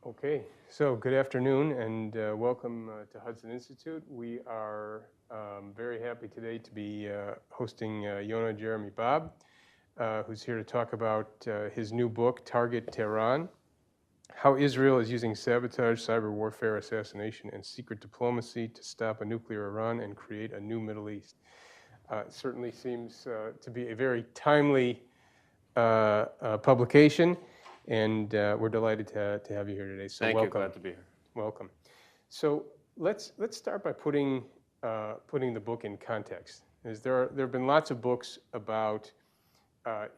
Okay, so good afternoon and welcome to Hudson Institute. We are very happy today to be hosting Yonah Jeremy Bob, who's here to talk about his new book, Target Tehran: How Israel is Using Sabotage, Cyber Warfare, Assassination, and Secret Diplomacy to Stop a Nuclear Iran and Create a New Middle East. It certainly seems to be a very timely publication. And we're delighted to have you here today. So Thank welcome. you. Glad to be here. Welcome. So let's start by putting the book in context. There have been lots of books about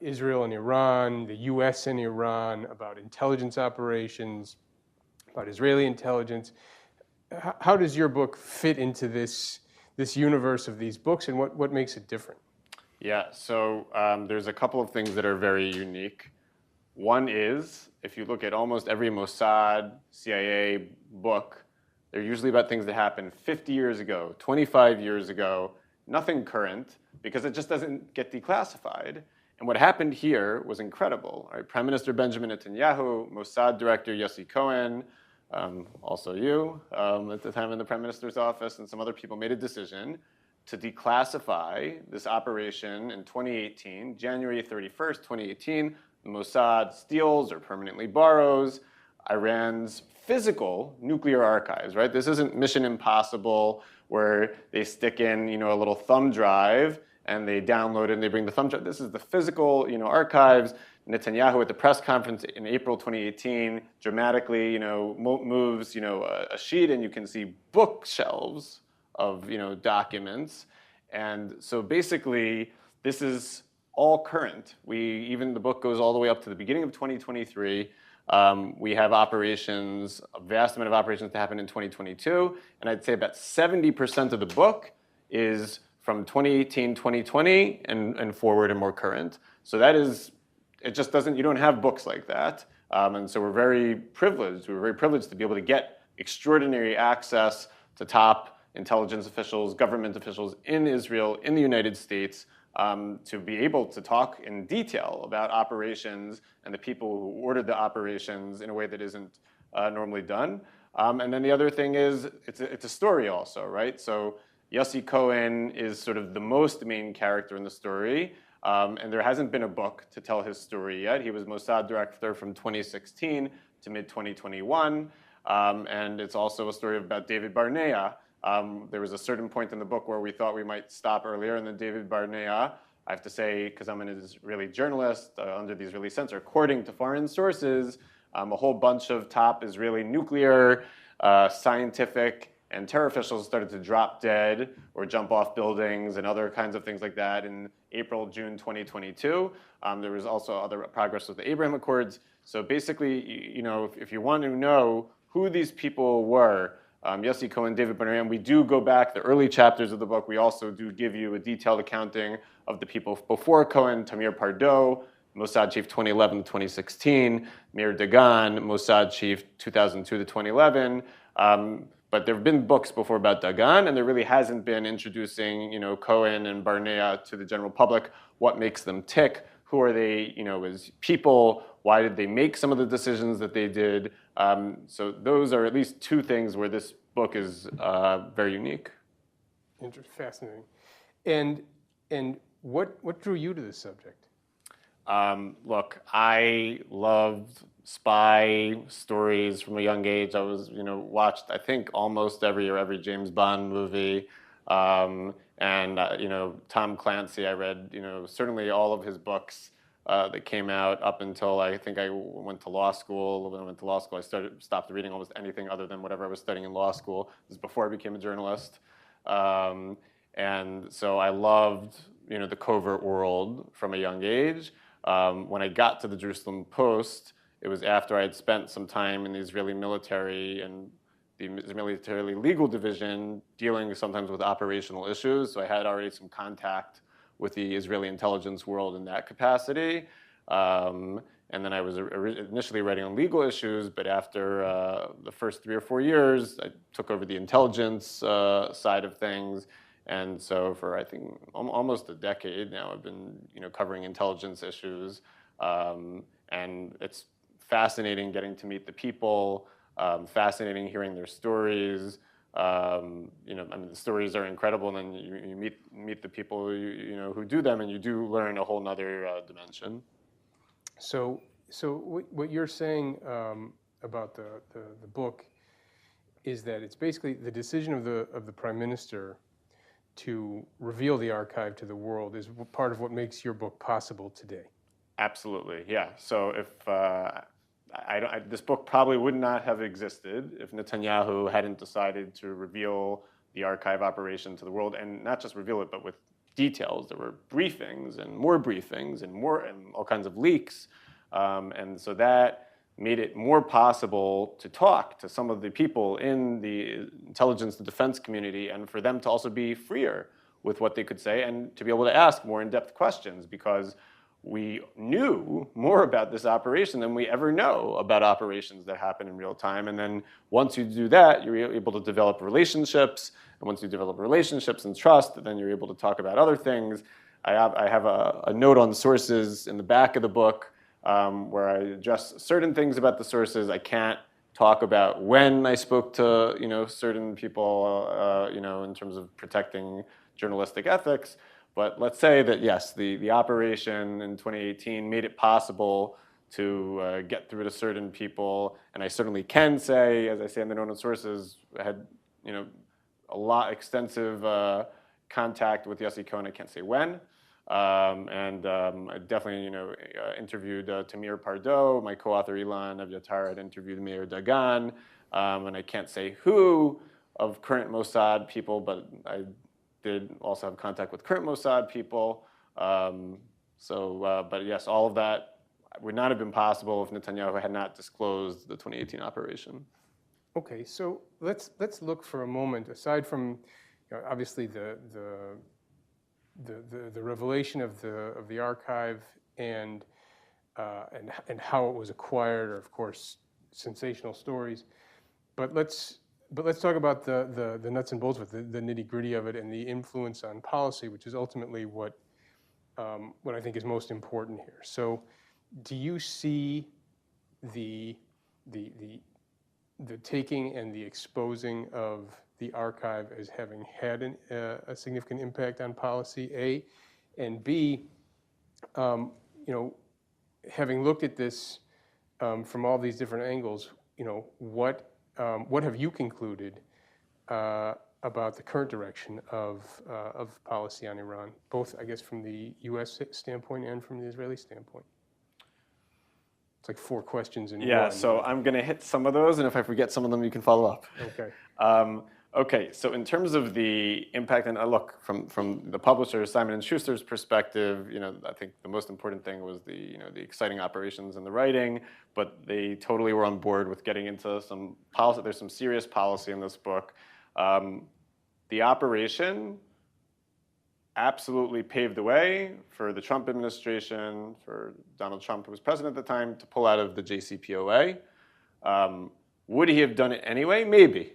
Israel and Iran, the U.S. and Iran, about intelligence operations, about Israeli intelligence. How does your book fit into this universe of these books, and what makes it different? Yeah. So there's a couple of things that are very unique. One is, if you look at almost every Mossad, CIA book, they're usually about things that happened 50 years ago, 25 years ago, nothing current, because it just doesn't get declassified. And what happened here was incredible. Right? Prime Minister Benjamin Netanyahu, Mossad Director Yossi Cohen, also you at the time in the Prime Minister's office, and some other people made a decision to declassify this operation in 2018, January 31st, 2018. The Mossad steals or permanently borrows Iran's physical nuclear archives, right? This isn't Mission Impossible where they stick in, a little thumb drive and they download it and they bring the thumb drive. This is the physical, archives. Netanyahu at the press conference in April 2018 dramatically, moves, a sheet and you can see bookshelves of, documents. And so basically, this is all current. The book goes all the way up to the beginning of 2023. We have operations, a vast amount of operations that happened in 2022. And I'd say about 70% of the book is from 2018, 2020 and forward and more current. So that is, it just doesn't, you don't have books like that. And so we're very privileged. We're very privileged to be able to get extraordinary access to top intelligence officials, government officials in Israel, in the United States, to be able to talk in detail about operations and the people who ordered the operations in a way that isn't normally done. And then the other thing is, it's a story also, right? So Yossi Cohen is sort of the most main character in the story, and there hasn't been a book to tell his story yet. He was Mossad director from 2016 to mid-2021, and it's also a story about David Barnea. There was a certain point in the book where we thought we might stop earlier, and then David Barnea, I have to say, because I'm an Israeli journalist under the Israeli censor, according to foreign sources, a whole bunch of top Israeli nuclear, scientific, and terror officials started to drop dead or jump off buildings and other kinds of things like that in April, June 2022. There was also other progress with the Abraham Accords. So basically, if you want to know who these people were, Yossi Cohen, David Barnea, and we do go back the early chapters of the book. We also do give you a detailed accounting of the people before Cohen, Tamir Pardo, Mossad chief 2011 to 2016, Meir Dagan, Mossad chief 2002 to 2011. But there have been books before about Dagan, and there really hasn't been introducing, Cohen and Barnea to the general public. What makes them tick? Who are they, as people? Why did they make some of the decisions that they did? So those are at least two things where this book is very unique. Fascinating. And what drew you to this subject? Look, I loved spy stories from a young age. I was, watched, I think, almost every James Bond movie. And Tom Clancy, I read, certainly all of his books that came out up until I think I went to law school. When I went to law school, I stopped reading almost anything other than whatever I was studying in law school. This is before I became a journalist. And so I loved, the covert world from a young age. When I got to the Jerusalem Post, it was after I had spent some time in the Israeli military and the military legal division dealing sometimes with operational issues. So I had already some contact with the Israeli intelligence world in that capacity. And then I was initially writing on legal issues, but after the first 3 or 4 years, I took over the intelligence side of things. And so for, I think, almost a decade now, I've been covering intelligence issues. And it's fascinating getting to meet the people fascinating hearing their stories. The stories are incredible, and then you meet the people who do them, and you do learn a whole nother dimension. So what you're saying about the book is that it's basically the decision of the prime minister to reveal the archive to the world is part of what makes your book possible today. Absolutely, yeah. So if this book probably would not have existed if Netanyahu hadn't decided to reveal the archive operation to the world, and not just reveal it, but with details. There were briefings and all kinds of leaks, and so that made it more possible to talk to some of the people in the intelligence and defense community, and for them to also be freer with what they could say and to be able to ask more in-depth questions, because we knew more about this operation than we ever know about operations that happen in real time. And then once you do that, you're able to develop relationships. And once you develop relationships and trust, then you're able to talk about other things. I have a note on sources in the back of the book where I address certain things about the sources. I can't talk about when I spoke to certain people in terms of protecting journalistic ethics. But let's say that, yes, the operation in 2018 made it possible to get through to certain people. And I certainly can say, as I say in the note on sources, I had extensive contact with Yossi Cohen. I can't say when. I definitely interviewed Tamir Pardo. My co-author Ilan Evyatar had interviewed Meir Dagan. And I can't say who of current Mossad people, but I did also have contact with current Mossad people. But yes, all of that would not have been possible if Netanyahu had not disclosed the 2018 operation. Okay, so let's look for a moment, aside from obviously the revelation of the archive and how it was acquired, or of course sensational stories, but let's talk about the nuts and bolts of it, the nitty-gritty of it, and the influence on policy, which is ultimately what I think is most important here. So, do you see the taking and the exposing of the archive as having had a significant impact on policy, A, and B, having looked at this from all these different angles, what have you concluded about the current direction of policy on Iran, both, I guess, from the U.S. standpoint and from the Israeli standpoint? It's like 4 questions in one. Yeah, so I'm going to hit some of those, and if I forget some of them, you can follow up. Okay. Okay, so in terms of the impact, and look, from the publisher Simon & Schuster's perspective, I think the most important thing was the exciting operations and the writing, but they totally were on board with getting into some policy. There's some serious policy in this book. The operation absolutely paved the way for the Trump administration, for Donald Trump, who was president at the time, to pull out of the JCPOA. Would he have done it anyway? Maybe.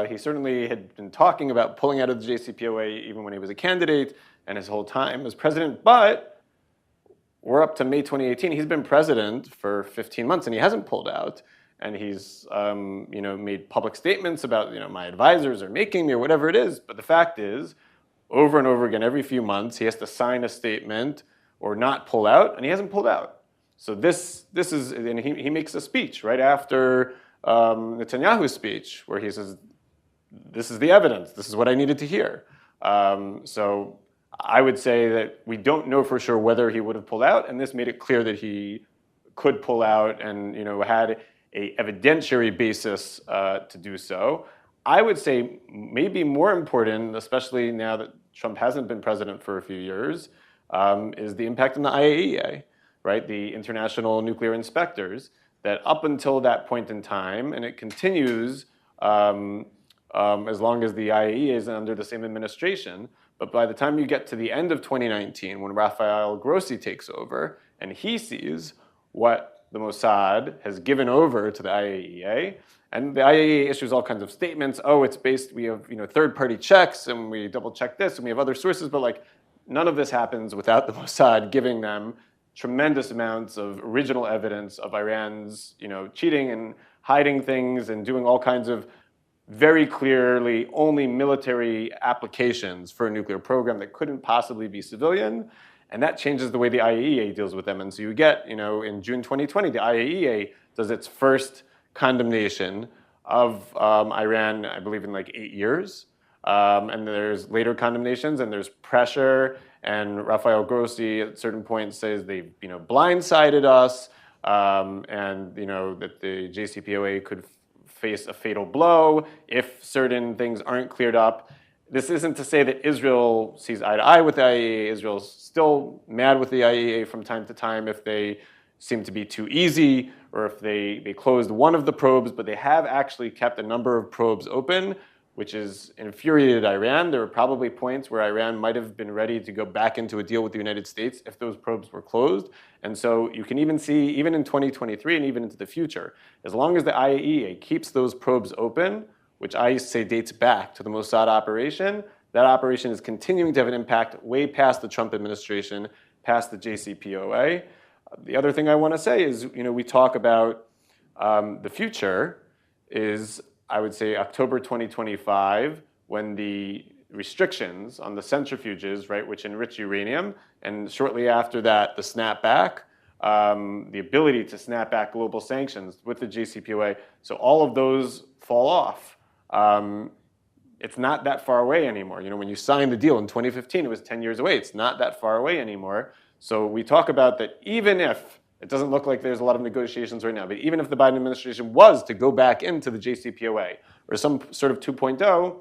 He certainly had been talking about pulling out of the JCPOA even when he was a candidate and his whole time as president, but we're up to May 2018. He's been president for 15 months and he hasn't pulled out. And he's made public statements about my advisors are making me or whatever it is. But the fact is, over and over again, every few months, he has to sign a statement or not pull out, and he hasn't pulled out. So this is, and he makes a speech right after Netanyahu's speech, where he says, this is the evidence, this is what I needed to hear. So I would say that we don't know for sure whether he would have pulled out, and this made it clear that he could pull out and had a evidentiary basis to do so. I would say maybe more important, especially now that Trump hasn't been president for a few years, is the impact on the IAEA, right? The International Nuclear Inspectors, that up until that point in time, and it continues as long as the IAEA is under the same administration, but by the time you get to the end of 2019, when Rafael Grossi takes over, and he sees what the Mossad has given over to the IAEA, and the IAEA issues all kinds of statements. Oh, it's based, we have third-party checks, and we double-check this, and we have other sources, but none of this happens without the Mossad giving them tremendous amounts of original evidence of Iran's cheating and hiding things and doing all kinds of very clearly only military applications for a nuclear program that couldn't possibly be civilian. And that changes the way the IAEA deals with them. And so you get, in June 2020, the IAEA does its first condemnation of Iran, I believe, in like 8 years. And there's later condemnations, and there's pressure. And Rafael Grossi at certain points says they've, blindsided us, and that the JCPOA could face a fatal blow if certain things aren't cleared up. This isn't to say that Israel sees eye to eye with the IAEA. Israel's still mad with the IAEA from time to time if they seem to be too easy or if they closed one of the probes, but they have actually kept a number of probes open, which has infuriated Iran. There were probably points where Iran might have been ready to go back into a deal with the United States if those probes were closed. And so you can even see, even in 2023 and even into the future, as long as the IAEA keeps those probes open, which I say dates back to the Mossad operation, that operation is continuing to have an impact way past the Trump administration, past the JCPOA. The other thing I want to say is, we talk about the future is, I would say, October 2025, when the restrictions on the centrifuges, right, which enrich uranium, and shortly after that, the snapback, the ability to snap back global sanctions with the JCPOA. So all of those fall off. It's not that far away anymore. When you signed the deal in 2015, it was 10 years away. It's not that far away anymore. So we talk about that even if, it doesn't look like there's a lot of negotiations right now, but even if the Biden administration was to go back into the JCPOA or some sort of 2.0,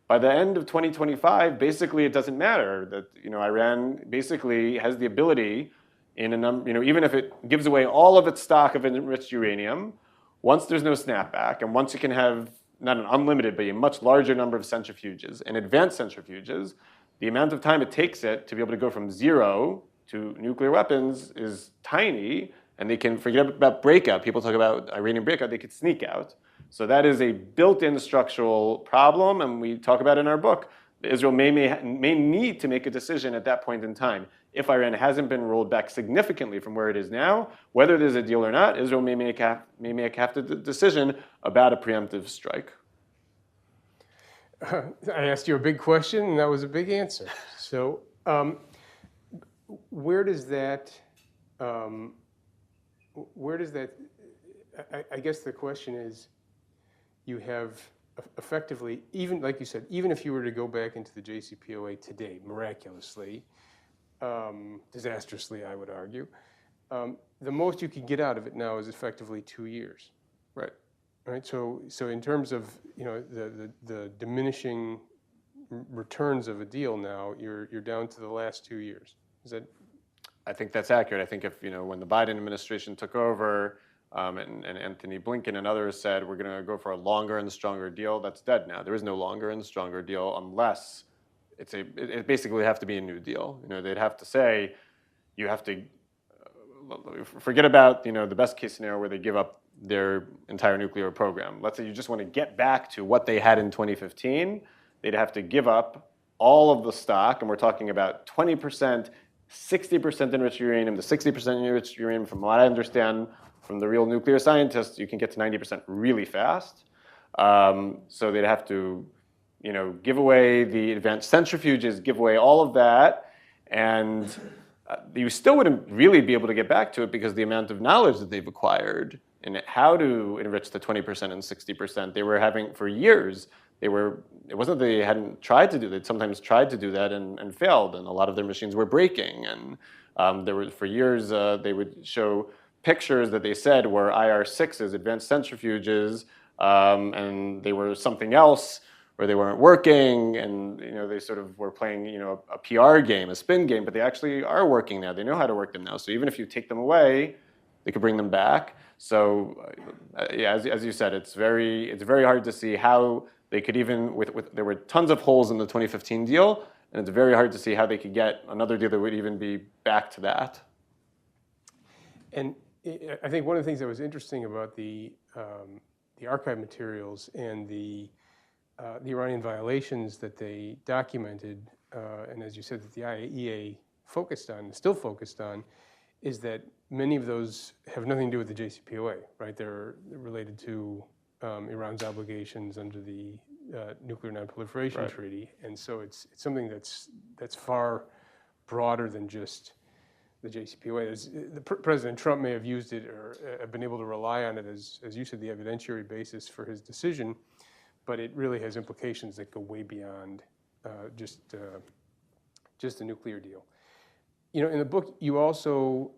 by the end of 2025, basically it doesn't matter that Iran basically has the ability in a number, even if it gives away all of its stock of enriched uranium, once there's no snapback and once it can have not an unlimited, but a much larger number of centrifuges and advanced centrifuges, the amount of time it takes it to be able to go from 0 to nuclear weapons is tiny, and they can forget about breakout. People talk about Iranian breakout, they could sneak out. So that is a built-in structural problem, and we talk about it in our book. Israel may need to make a decision at that point in time. If Iran hasn't been rolled back significantly from where it is now, whether there's a deal or not, Israel may make a decision about a preemptive strike. I asked you a big question, and that was a big answer. So where does that, I guess the question is, you have effectively, even like you said, even if you were to go back into the JCPOA today, miraculously, disastrously, I would argue, the most you could get out of it now is effectively 2 years. Right. Right. So in terms of the diminishing returns of a deal now, you're down to the last 2 years. Is that? I think that's accurate. I think if when the Biden administration took over, and Anthony Blinken and others said we're going to go for a longer and stronger deal, that's dead now. There is no longer and stronger deal unless it basically have to be a new deal. They'd have to say you have to forget about the best case scenario where they give up their entire nuclear program. Let's say you just want to get back to what they had in 2015. They'd have to give up all of the stock, and we're talking about 20%, 60% enriched uranium, the 60% enriched uranium, from what I understand from the real nuclear scientists, you can get to 90% really fast. So they'd have to, give away the advanced centrifuges, give away all of that, and you still wouldn't really be able to get back to it because the amount of knowledge that they've acquired in how to enrich the 20% and 60%, they were having for years. It wasn't that they hadn't tried to do that. They'd sometimes tried to do that and failed, and a lot of their machines were breaking. And there were for years they would show pictures that they said were IR6s, advanced centrifuges, and they were something else, or they weren't working, and they sort of were playing a PR game, a spin game, but they actually are working now. They know how to work them now. So even if you take them away, they could bring them back. So yeah, as you said, it's very hard to see how they could even there were tons of holes in the 2015 deal, and it's very hard to see how they could get another deal that would even be back to that. And I think one of the things that was interesting about the archive materials and the Iranian violations that they documented, and as you said, that the IAEA focused on, still focused on, is that many of those have nothing to do with the JCPOA, right? They're related to Iran's obligations under the Nuclear Non-Proliferation Treaty, and so it's something that's far broader than just the JCPOA. President Trump may have used it or have been able to rely on it as you said, the evidentiary basis for his decision, but it really has implications that go way beyond just a nuclear deal. You know, in the book, you also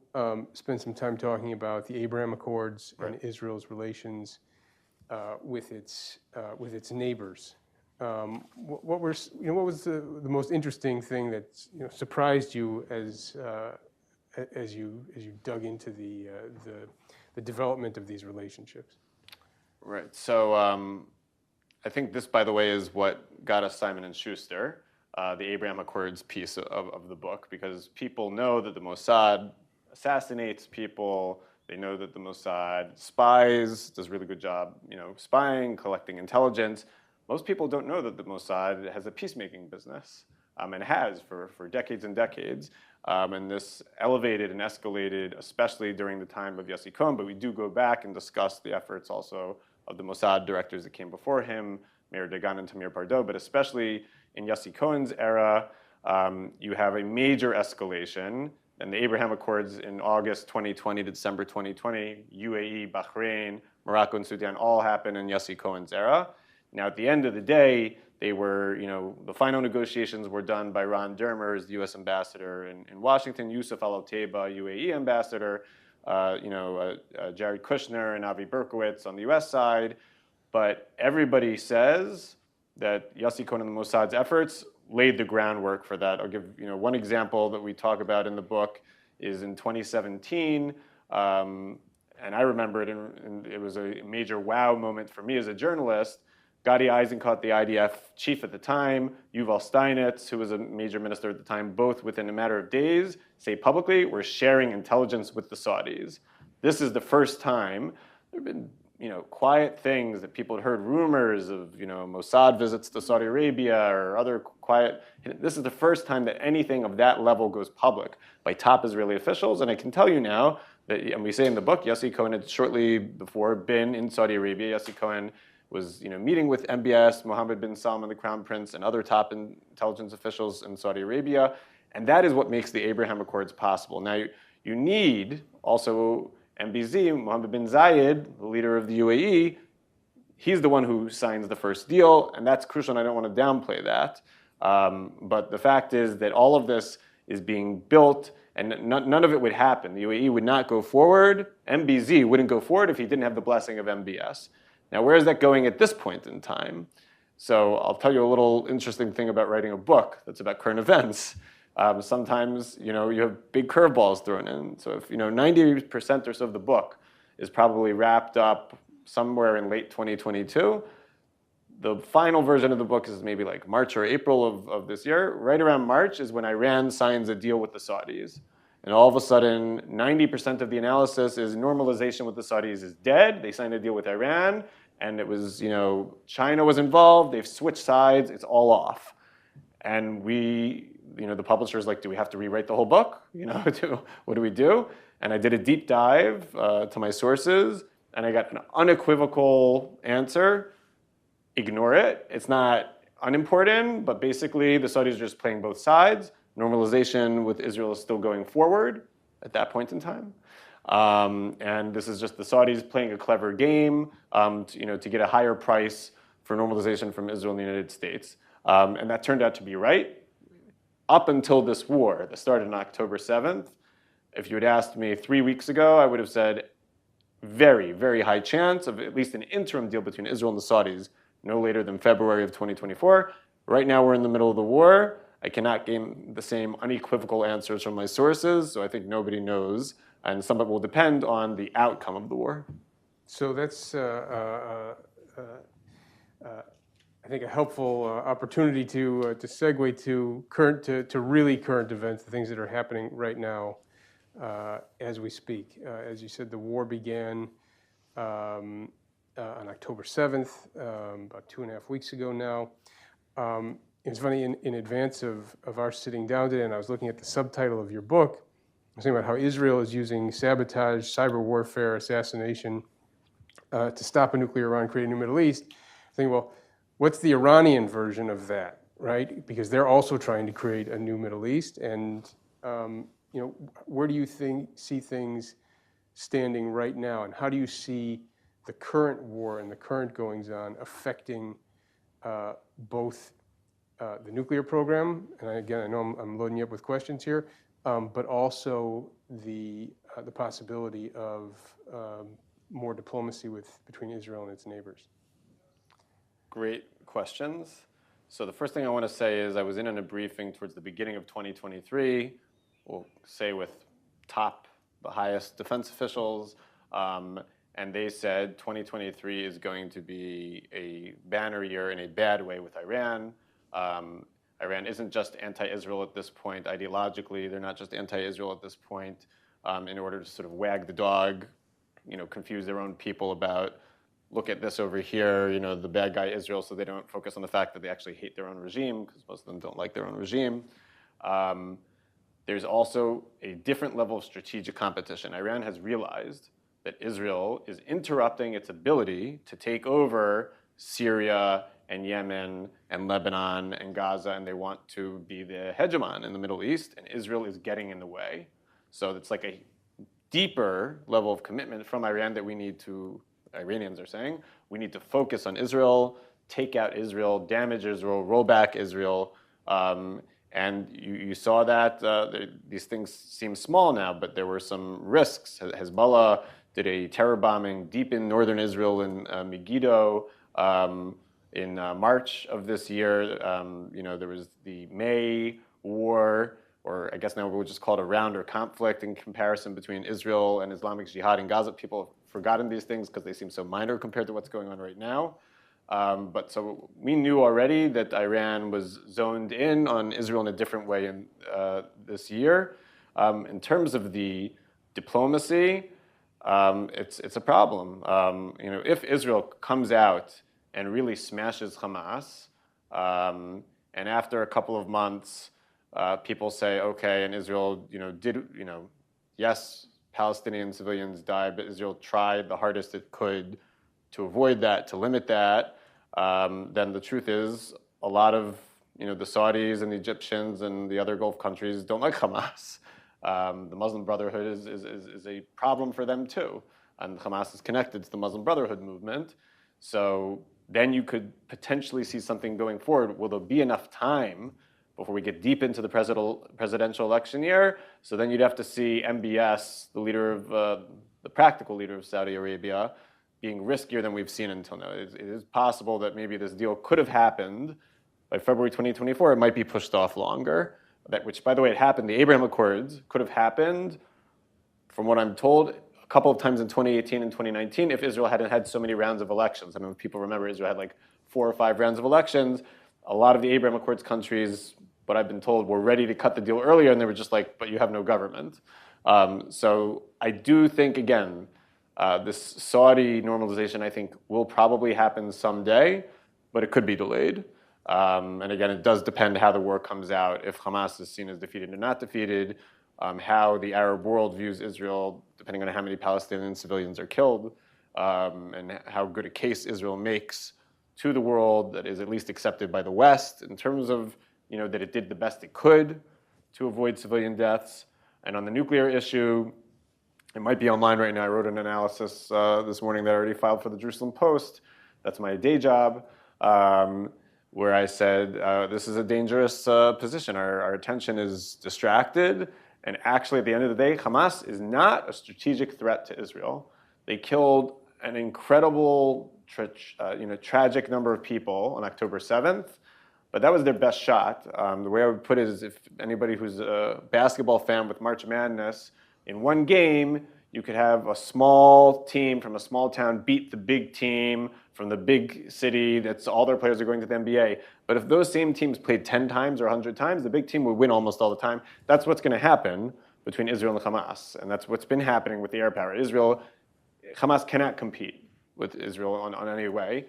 spend some time talking about the Abraham Accords and Israel's relations with its neighbors. What was the most interesting thing that surprised you as you dug into the development of these relationships? Right. So I think this, by the way, is what got us Simon & Schuster, the Abraham Accords piece of the book, because people know that the Mossad assassinates people. They know that the Mossad spies, does a really good job, spying, collecting intelligence. Most people don't know that the Mossad has a peacemaking business, and has for decades and decades. And this elevated and escalated, especially during the time of Yossi Cohen, but we do go back and discuss the efforts also of the Mossad directors that came before him, Meir Dagan and Tamir Pardo, but especially in Yossi Cohen's era, you have a major escalation. And the Abraham Accords in August 2020 to December 2020, UAE, Bahrain, Morocco, and Sudan all happened in Yossi Cohen's era. Now, at the end of the day, they were, the final negotiations were done by Ron Dermers, the U.S. ambassador in Washington, Yusuf Al-Otaiba, UAE ambassador, Jared Kushner and Avi Berkowitz on the U.S. side. But everybody says that Yossi Cohen and the Mossad's efforts laid the groundwork for that. I'll give one example that we talk about in the book is in 2017, and I remember it, and it was a major wow moment for me as a journalist. Gadi Eisenkot, the IDF chief at the time, Yuval Steinitz, who was a major minister at the time, both within a matter of days, say publicly, we're sharing intelligence with the Saudis. This is the first time there have been quiet things that people had heard rumors of, Mossad visits to Saudi Arabia or other quiet. This is the first time that anything of that level goes public by top Israeli officials. And I can tell you now that, and we say in the book, Yossi Cohen had shortly before been in Saudi Arabia. Yossi Cohen was, meeting with MBS, Mohammed bin Salman, the crown prince, and other top intelligence officials in Saudi Arabia. And that is what makes the Abraham Accords possible. Now, you need also MBZ, Mohammed bin Zayed, the leader of the UAE, he's the one who signs the first deal, and that's crucial, and I don't want to downplay that. But the fact is that all of this is being built, and none of it would happen. The UAE would not go forward. MBZ wouldn't go forward if he didn't have the blessing of MBS. Now, where is that going at this point in time? So I'll tell you a little interesting thing about writing a book that's about current events. Sometimes, you have big curveballs thrown in. So if, 90% or so of the book is probably wrapped up somewhere in late 2022, the final version of the book is maybe like March or April of this year. Right around March is when Iran signs a deal with the Saudis. And all of a sudden, 90% of the analysis is normalization with the Saudis is dead. They signed a deal with Iran, and it was, China was involved. They've switched sides. It's all off. And the publisher's like, do we have to rewrite the whole book? What do we do? And I did a deep dive to my sources, and I got an unequivocal answer. Ignore it. It's not unimportant, but basically the Saudis are just playing both sides. Normalization with Israel is still going forward at that point in time. And this is just the Saudis playing a clever game, to get a higher price for normalization from Israel and the United States. And that turned out to be right. Up until this war that started on October 7th, if you had asked me 3 weeks ago, I would have said very, very high chance of at least an interim deal between Israel and the Saudis no later than February of 2024. Right now we're in the middle of the war. I cannot gain the same unequivocal answers from my sources, so I think nobody knows. And some of it will depend on the outcome of the war. So that's, I think, a helpful opportunity to segue to really current events, the things that are happening right now as we speak. As you said, the war began on October 7th, about 2.5 weeks ago now. It's funny, in advance of our sitting down today, and I was looking at the subtitle of your book, was thinking about how Israel is using sabotage, cyber warfare, assassination to stop a nuclear Iran, create a new Middle East. I think, well, what's the Iranian version of that, right? Because they're also trying to create a new Middle East. And where do you see things standing right now? And how do you see the current war and the current goings-on affecting both the nuclear program, and again, I know I'm loading you up with questions here, but also the possibility of more diplomacy between Israel and its neighbors? Great questions. So the first thing I want to say is I was in a briefing towards the beginning of 2023, we'll say with the highest defense officials, and they said 2023 is going to be a banner year in a bad way with Iran. Iran isn't just anti-Israel at this point. Ideologically, they're not just anti-Israel at this point in order to sort of wag the dog, confuse their own people about, look at this over here, the bad guy Israel, so they don't focus on the fact that they actually hate their own regime, because most of them don't like their own regime. There's also a different level of strategic competition. Iran has realized that Israel is interrupting its ability to take over Syria and Yemen and Lebanon and Gaza, and they want to be the hegemon in the Middle East, and Israel is getting in the way. So it's like a deeper level of commitment from Iran that Iranians are saying, we need to focus on Israel, take out Israel, damage Israel, roll back Israel. And you saw that these things seem small now, but there were some risks. Hezbollah did a terror bombing deep in northern Israel in Megiddo in March of this year. There was the May war, or I guess now we'll just call it a round or conflict in comparison between Israel and Islamic Jihad in Gaza. People have forgotten these things because they seem so minor compared to what's going on right now. But so we knew already that Iran was zoned in on Israel in a different way in this year. In terms of the diplomacy, it's a problem. If Israel comes out and really smashes Hamas, and after a couple of months, people say, okay, and Israel, yes, Palestinian civilians died, but Israel tried the hardest it could to avoid that, to limit that. Then the truth is, a lot of the Saudis and the Egyptians and the other Gulf countries don't like Hamas. The Muslim Brotherhood is a problem for them too, and Hamas is connected to the Muslim Brotherhood movement. So then you could potentially see something going forward. Will there be enough time before we get deep into the presidential election year? So then you'd have to see MBS, the practical leader of Saudi Arabia, being riskier than we've seen until now. It is possible that maybe this deal could have happened by February 2024. It might be pushed off longer. Which, by the way, it happened. The Abraham Accords could have happened, from what I'm told, a couple of times in 2018 and 2019 if Israel hadn't had so many rounds of elections. I don't know if people remember Israel had like 4 or 5 rounds of elections. A lot of the Abraham Accords countries, what I've been told, were ready to cut the deal earlier, and they were just like, but you have no government. So I do think, again, this Saudi normalization, I think, will probably happen someday, but it could be delayed. And again, it does depend how the war comes out, if Hamas is seen as defeated or not defeated, how the Arab world views Israel, depending on how many Palestinian civilians are killed, and how good a case Israel makes to the world that is at least accepted by the West in terms of that it did the best it could to avoid civilian deaths. And on the nuclear issue, it might be online right now. I wrote an analysis this morning that I already filed for the Jerusalem Post. That's my day job. Where I said, this is a dangerous position. Our attention is distracted. And actually, at the end of the day, Hamas is not a strategic threat to Israel. They killed an incredible, tragic number of people on October 7th. But that was their best shot. The way I would put it is, if anybody who's a basketball fan with March Madness, in one game, you could have a small team from a small town beat the big team from the big city that's all their players are going to the NBA. But if those same teams played 10 times or 100 times, the big team would win almost all the time. That's what's going to happen between Israel and Hamas. And that's what's been happening with the air power. Hamas cannot compete with Israel on any way.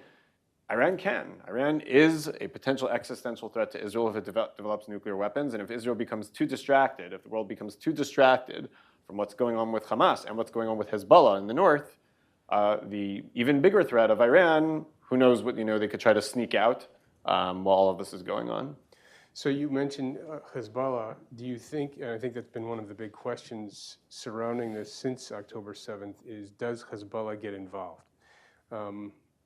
Iran can. Iran is a potential existential threat to Israel if it develops nuclear weapons, and if Israel becomes too distracted, if the world becomes too distracted from what's going on with Hamas and what's going on with Hezbollah in the north, the even bigger threat of Iran, who knows what, they could try to sneak out while all of this is going on. So you mentioned Hezbollah. Do you think, and I think that's been one of the big questions surrounding this since October 7th, is does Hezbollah get involved?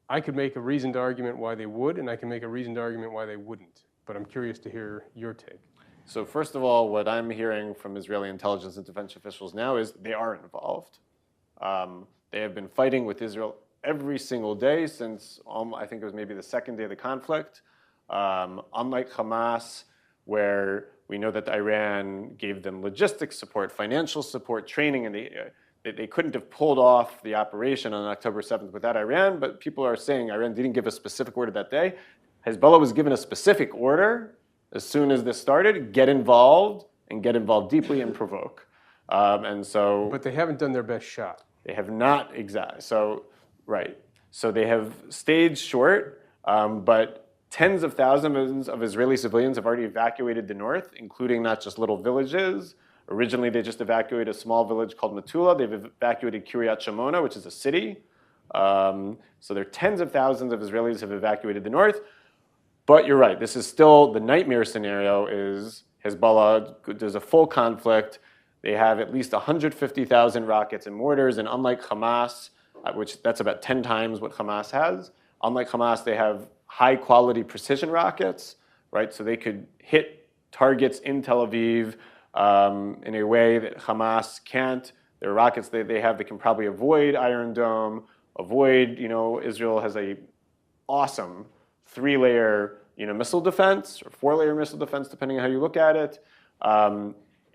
I could make a reasoned argument why they would, and I can make a reasoned argument why they wouldn't. But I'm curious to hear your take. So first of all, what I'm hearing from Israeli intelligence and defense officials now is they are involved. They have been fighting with Israel every single day since, I think it was maybe the second day of the conflict. Unlike Hamas, where we know that Iran gave them logistics support, financial support, training, and they couldn't have pulled off the operation on October 7th without Iran, but people are saying Iran didn't give a specific order that day. Hezbollah was given a specific order as soon as this started: get involved, and get involved deeply and provoke. But they haven't done their best shot. They have not exactly. So, right. So they have stayed short, but tens of thousands of Israeli civilians have already evacuated the north, including not just little villages. Originally, they just evacuated a small village called Metula. They've evacuated Kiryat Shimona, which is a city. So there are tens of thousands of Israelis have evacuated the north. But you're right. This is still the nightmare scenario. Is Hezbollah? There's a full conflict. They have at least 150,000 rockets and mortars, and unlike Hamas, which that's about 10 times what Hamas has, unlike Hamas, they have high-quality precision rockets, right? So they could hit targets in Tel Aviv in a way that Hamas can't. Their rockets they have, they can probably avoid Iron Dome, avoid, Israel has a awesome 3-layer, missile defense, or 4-layer missile defense, depending on how you look at it.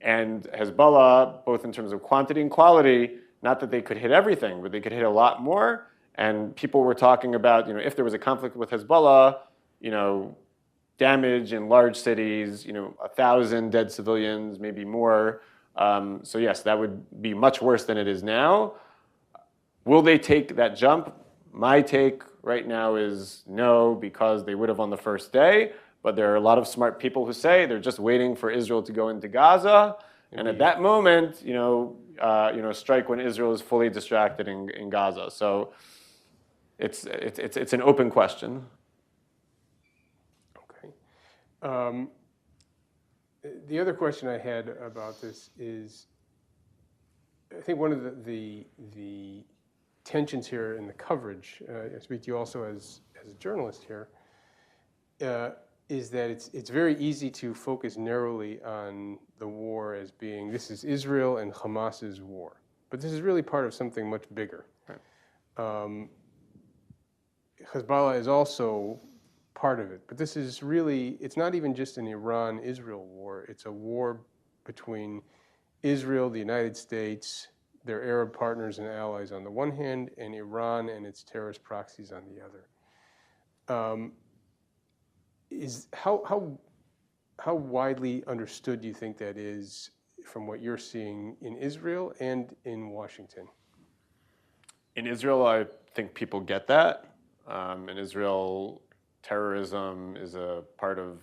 And Hezbollah, both in terms of quantity and quality, not that they could hit everything, but they could hit a lot more. And people were talking about, if there was a conflict with Hezbollah, damage in large cities, 1,000 dead civilians, maybe more. So yes, that would be much worse than it is now. Will they take that jump? My take right now is no, because they would have on the first day. But there are a lot of smart people who say they're just waiting for Israel to go into Gaza, and at that moment, strike when Israel is fully distracted in Gaza. So it's an open question. Okay. The other question I had about this is, I think one of the tensions here in the coverage, I speak to you also as a journalist here, is that it's very easy to focus narrowly on the war as being, this is Israel and Hamas's war. But this is really part of something much bigger. Right. Hezbollah is also part of it. But this is really, it's not even just an Iran-Israel war. It's a war between Israel, the United States, their Arab partners and allies on the one hand, and Iran and its terrorist proxies on the other. How widely understood do you think that is from what you're seeing in Israel and in Washington? In Israel, I think people get that. In Israel, terrorism is a part of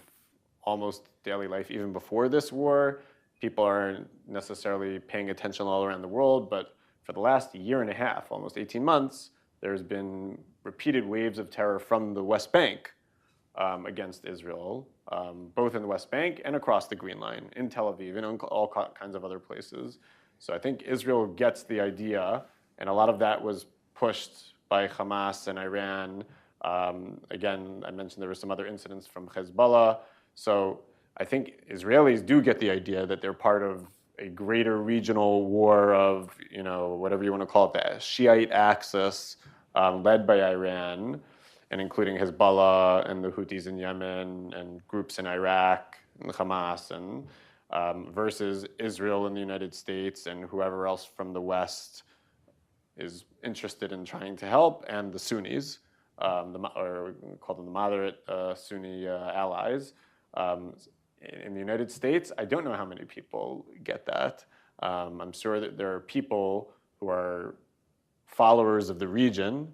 almost daily life even before this war. People aren't necessarily paying attention all around the world, but for the last year and a half, almost 18 months, there's been repeated waves of terror from the West Bank against Israel, both in the West Bank and across the Green Line, in Tel Aviv, and in all kinds of other places. So I think Israel gets the idea, and a lot of that was pushed by Hamas and Iran. Again, I mentioned there were some other incidents from Hezbollah. So I think Israelis do get the idea that they're part of a greater regional war of, whatever you want to call it, the Shiite axis led by Iran, and including Hezbollah and the Houthis in Yemen and groups in Iraq and Hamas, and versus Israel and the United States and whoever else from the West is interested in trying to help, and the Sunnis, or call them the moderate Sunni allies. In the United States, I don't know how many people get that. I'm sure that there are people who are followers of the region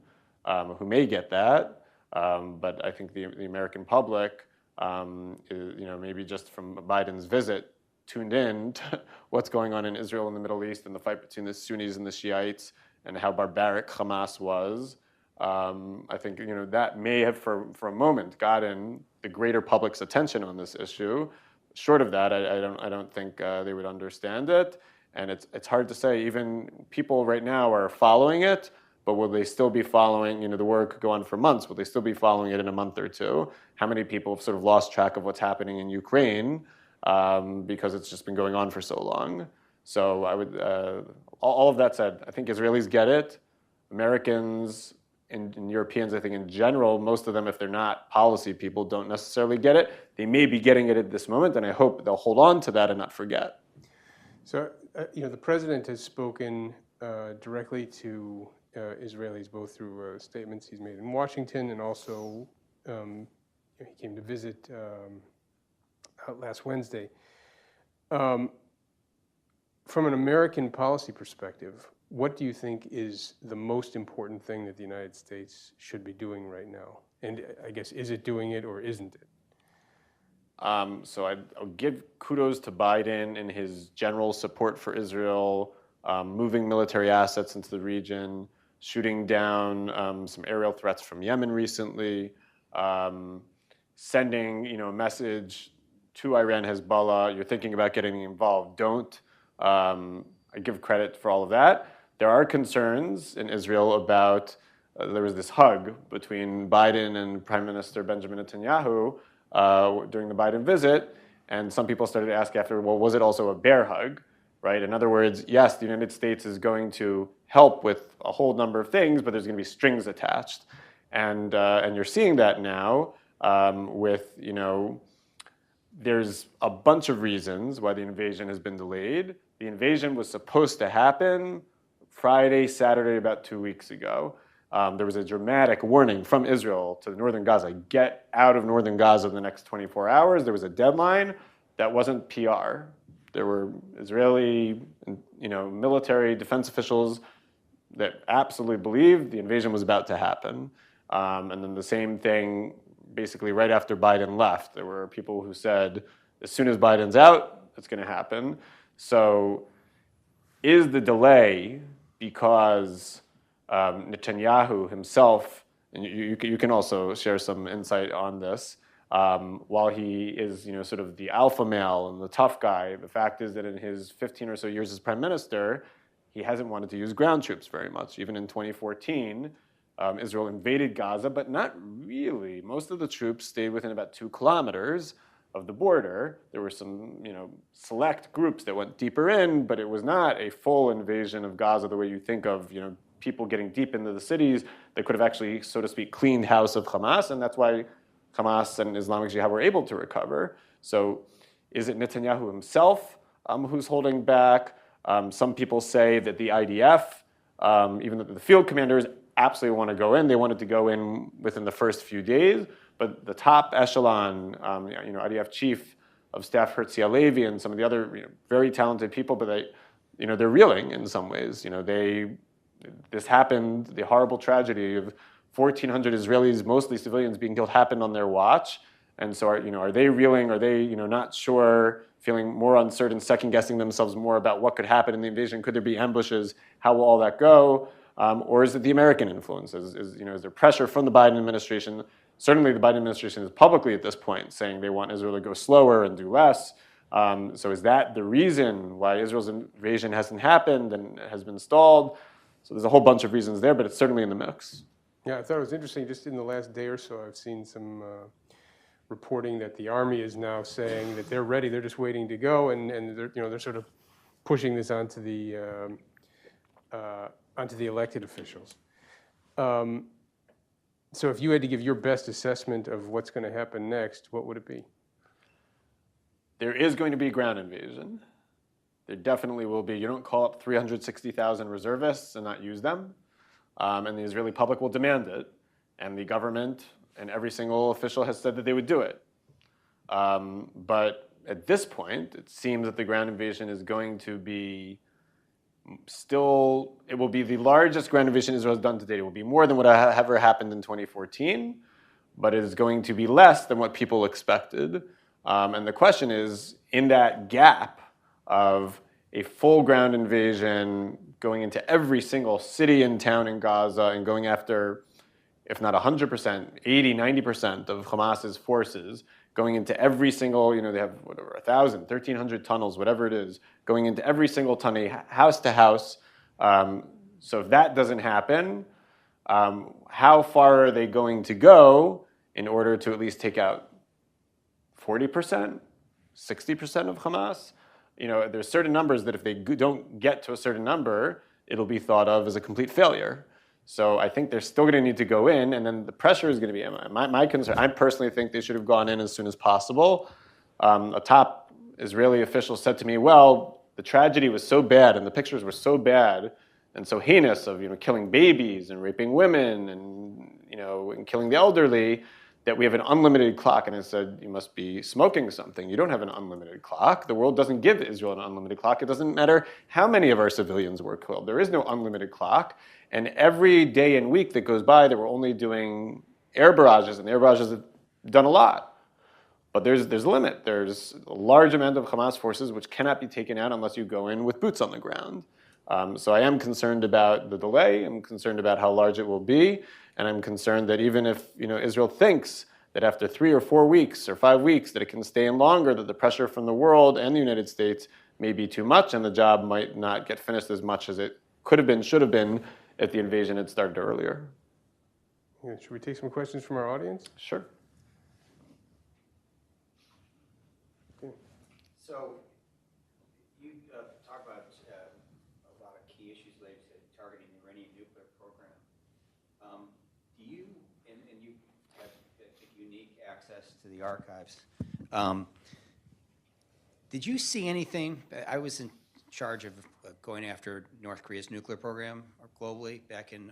who may get that. But I think the American public, maybe just from Biden's visit, tuned in to what's going on in Israel and the Middle East and the fight between the Sunnis and the Shiites and how barbaric Hamas was. I think that may have for a moment gotten the greater public's attention on this issue. Short of that, I don't think they would understand it, and it's hard to say. Even people right now are following it, but will they still be following? The war could go on for months. Will they still be following it in a month or two? How many people have sort of lost track of what's happening in Ukraine because it's just been going on for so long? So I would, all of that said, I think Israelis get it. Americans and Europeans, I think in general, most of them, if they're not policy people, don't necessarily get it. They may be getting it at this moment, and I hope they'll hold on to that and not forget. So, the president has spoken directly to Israelis, both through statements he's made in Washington, and also he came to visit last Wednesday. From an American policy perspective, what do you think is the most important thing that the United States should be doing right now? And I guess, is it doing it or isn't it? So I'll give kudos to Biden in his general support for Israel, moving military assets into the region, shooting down some aerial threats from Yemen recently, sending a message to Iran, Hezbollah, you're thinking about getting involved, don't. I give credit for all of that. There are concerns in Israel about, there was this hug between Biden and Prime Minister Benjamin Netanyahu during the Biden visit, and some people started to ask after, well, was it also a bear hug, right? In other words, yes, the United States is going to help with a whole number of things, but there's going to be strings attached. And you're seeing that now with, there's a bunch of reasons why the invasion has been delayed. The invasion was supposed to happen Friday, Saturday, about 2 weeks ago. There was a dramatic warning from Israel to the northern Gaza, get out of northern Gaza in the next 24 hours. There was a deadline. That wasn't PR. There were Israeli, military defense officials that absolutely believed the invasion was about to happen. And then the same thing, basically right after Biden left, there were people who said, as soon as Biden's out, it's going to happen. So is the delay because Netanyahu himself, and you can also share some insight on this, while he is sort of the alpha male and the tough guy, the fact is that in his 15 or so years as prime minister, he hasn't wanted to use ground troops very much. Even in 2014, Israel invaded Gaza, but not really. Most of the troops stayed within about 2 kilometers of the border. There were some, select groups that went deeper in, but it was not a full invasion of Gaza the way you think of, people getting deep into the cities that could have actually, so to speak, cleaned house of Hamas, and that's why Hamas and Islamic Jihad were able to recover. So is it Netanyahu himself who's holding back? Some people say that the IDF, even though the field commanders absolutely want to go in, they wanted to go in within the first few days, but the top echelon, IDF chief of staff Herzi Halevi and some of the other very talented people, but they're reeling in some ways. This happened, the horrible tragedy of 1,400 Israelis, mostly civilians, being killed happened on their watch. And so are they reeling? Are they not sure, feeling more uncertain, second-guessing themselves more about what could happen in the invasion? Could there be ambushes? How will all that go? Or is it the American influence? Is there pressure from the Biden administration? Certainly the Biden administration is publicly at this point saying they want Israel to go slower and do less. So is that the reason why Israel's invasion hasn't happened and has been stalled? So there's a whole bunch of reasons there, but it's certainly in the mix. Yeah, I thought it was interesting. Just in the last day or so, I've seen some reporting that the Army is now saying that they're ready. They're just waiting to go, and they're sort of pushing this onto the elected officials. So if you had to give your best assessment of what's going to happen next, what would it be? There is going to be a ground invasion. There definitely will be. You don't call up 360,000 reservists and not use them. And the Israeli public will demand it. And the government and every single official has said that they would do it. But at this point, it seems that the ground invasion is going to be it will be the largest ground invasion Israel has done to date. It will be more than what ever happened in 2014. but it is going to be less than what people expected. And the question is, in that gap of a full ground invasion going into every single city and town in Gaza and going after, if not 100%, 80, 90% of Hamas's forces, going into every single, they have whatever, 1,000, 1,300 tunnels, whatever it is, going into every single tunnel, house to house. So if that doesn't happen, how far are they going to go in order to at least take out 40%, 60% of Hamas? There's certain numbers that if they don't get to a certain number, it'll be thought of as a complete failure. So I think they're still going to need to go in, and then the pressure is going to be my concern. I personally think they should have gone in as soon as possible. A top Israeli official said to me, well, the tragedy was so bad and the pictures were so bad and so heinous of killing babies and raping women and killing the elderly, that we have an unlimited clock. And I said, you must be smoking something. You don't have an unlimited clock. The world doesn't give Israel an unlimited clock. It doesn't matter how many of our civilians were killed. There is no unlimited clock. And every day and week that goes by that we're only doing air barrages, and air barrages have done a lot. But there's a limit. There's a large amount of Hamas forces which cannot be taken out unless you go in with boots on the ground. So I am concerned about the delay. I'm concerned about how large it will be. And I'm concerned that even if Israel thinks that after 3 or 4 weeks or 5 weeks that it can stay in longer, that the pressure from the world and the United States may be too much and the job might not get finished as much as it could have been, should have been, if the invasion had started earlier. Yeah, should we take some questions from our audience? Sure. Okay. So you talk about a lot of key issues related to targeting the Iranian nuclear program. Do you, and you have unique access to the archives, did you see anything? I was in charge of going after North Korea's nuclear program globally back in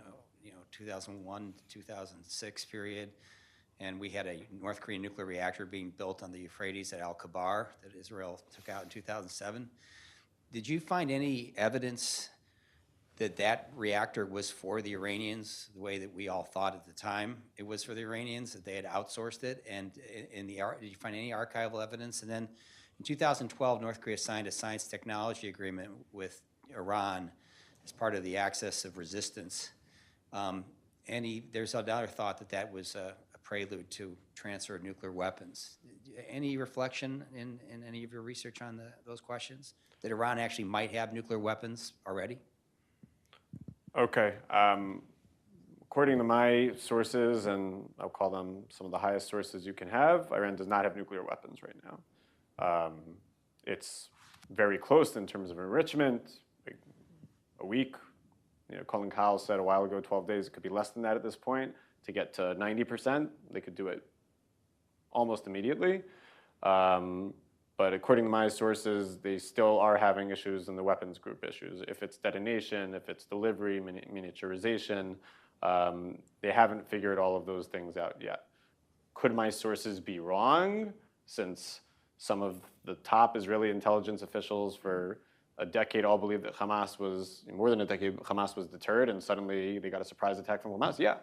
2001 to 2006 period, and we had a North Korean nuclear reactor being built on the Euphrates at Al-Kabar that Israel took out in 2007. Did you find any evidence that that reactor was for the Iranians the way that we all thought at the time it was for the Iranians, that they had outsourced it? And did you find any archival evidence? And then in 2012, North Korea signed a science technology agreement with Iran as part of the Axis of Resistance. There's another thought that that was a prelude to transfer of nuclear weapons. Any reflection in any of your research on those questions? That Iran actually might have nuclear weapons already? Okay. According to my sources, and I'll call them some of the highest sources you can have, Iran does not have nuclear weapons right now. It's very close in terms of enrichment. Like a week, Colin Cowell said a while ago, 12 days, it could be less than that at this point. To get to 90%, they could do it almost immediately. But according to my sources, they still are having issues in the weapons group issues. If it's detonation, if it's delivery, miniaturization, they haven't figured all of those things out yet. Could my sources be wrong, since some of the top Israeli intelligence officials for a decade all believed that Hamas was, more than a decade, Hamas was deterred, and suddenly they got a surprise attack from Hamas? Yeah,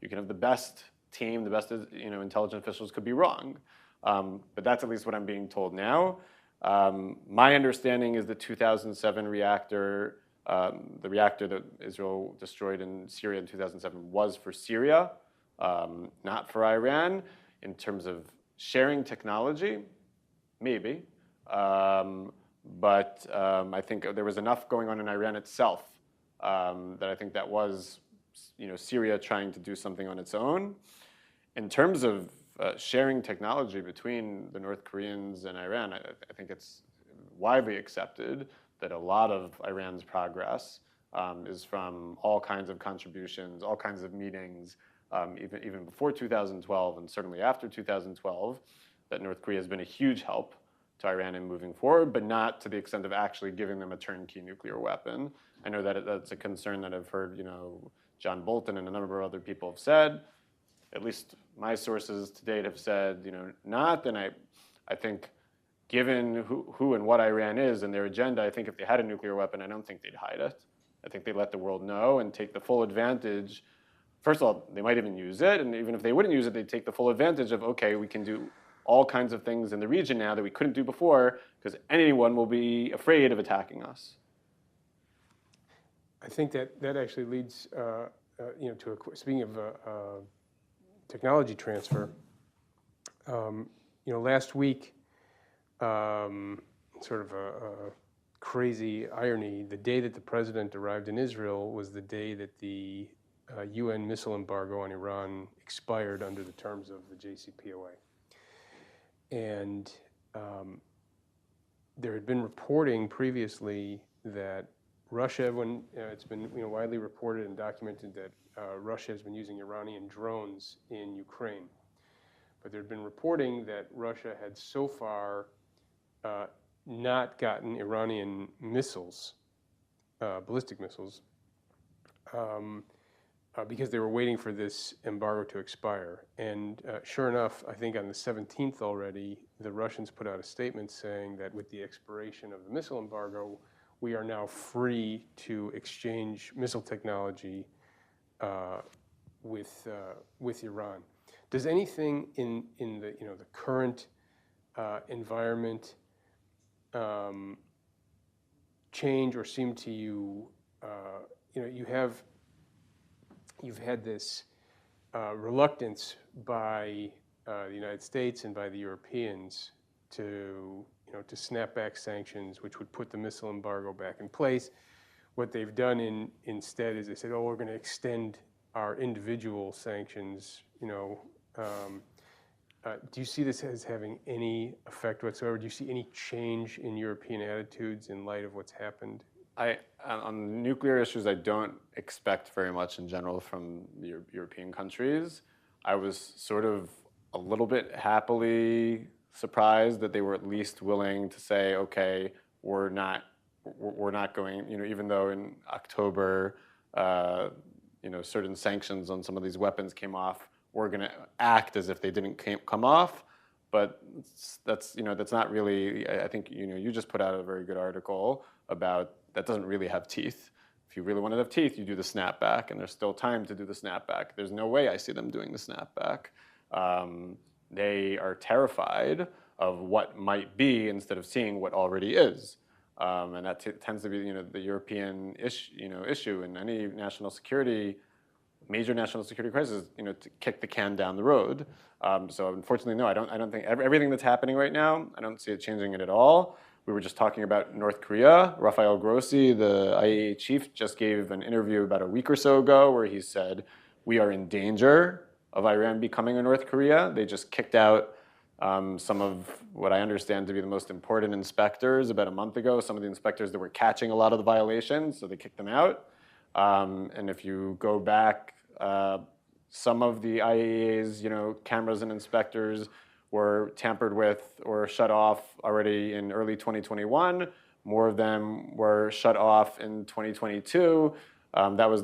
you can have the best team, the best intelligence officials could be wrong. But that's at least what I'm being told now. My understanding is the 2007 reactor, the reactor that Israel destroyed in Syria in 2007 was for Syria, not for Iran. In terms of sharing technology, maybe. But I think there was enough going on in Iran itself that I think that was Syria trying to do something on its own. In terms of sharing technology between the North Koreans and Iran, I think it's widely accepted that a lot of Iran's progress is from all kinds of contributions, all kinds of meetings, even before 2012 and certainly after 2012, that North Korea has been a huge help to Iran in moving forward, but not to the extent of actually giving them a turnkey nuclear weapon. I know that that's a concern that I've heard, John Bolton and a number of other people have said. At least my sources to date have said, not. And I think given who and what Iran is and their agenda, I think if they had a nuclear weapon, I don't think they'd hide it. I think they'd let the world know and take the full advantage first of all, they might even use it, and even if they wouldn't use it, they'd take the full advantage of, okay, we can do all kinds of things in the region now that we couldn't do before, because anyone will be afraid of attacking us. I think that actually leads, to speaking of technology transfer. Last week, sort of a crazy irony, the day that the president arrived in Israel was the day that the UN missile embargo on Iran expired under the terms of the JCPOA. And there had been reporting previously that Russia, when it's been widely reported and documented that Russia has been using Iranian drones in Ukraine. But there had been reporting that Russia had so far not gotten Iranian missiles, ballistic missiles, because they were waiting for this embargo to expire. And sure enough, I think on the 17th already, the Russians put out a statement saying that with the expiration of the missile embargo, we are now free to exchange missile technology with Iran. Does anything in the the current environment change or seem to you? You've had this reluctance by the United States and by the Europeans to snap back sanctions, which would put the missile embargo back in place. What they've done instead is they said, "Oh, we're going to extend our individual sanctions." Do you see this as having any effect whatsoever? Do you see any change in European attitudes in light of what's happened? On nuclear issues, I don't expect very much in general from the European countries. I was sort of a little bit happily surprised that they were at least willing to say, okay, we're not going, even though in October, certain sanctions on some of these weapons came off, we're going to act as if they didn't come off. But that's not really, I think, you just put out a very good article about that doesn't really have teeth. If you really want to have teeth, you do the snapback, and there's still time to do the snapback. There's no way I see them doing the snapback. They are terrified of what might be instead of seeing what already is. And that tends to be the European issue in any major national security crisis, to kick the can down the road. So unfortunately, no, I don't think everything that's happening right now, I don't see it changing it at all. We were just talking about North Korea. Rafael Grossi, the IAEA chief, just gave an interview about a week or so ago where he said, we are in danger of Iran becoming a North Korea. They just kicked out some of what I understand to be the most important inspectors about a month ago, some of the inspectors that were catching a lot of the violations, so they kicked them out. And if you go back, some of the IAEA's cameras and inspectors were tampered with or shut off already in early 2021. More of them were shut off in 2022. I was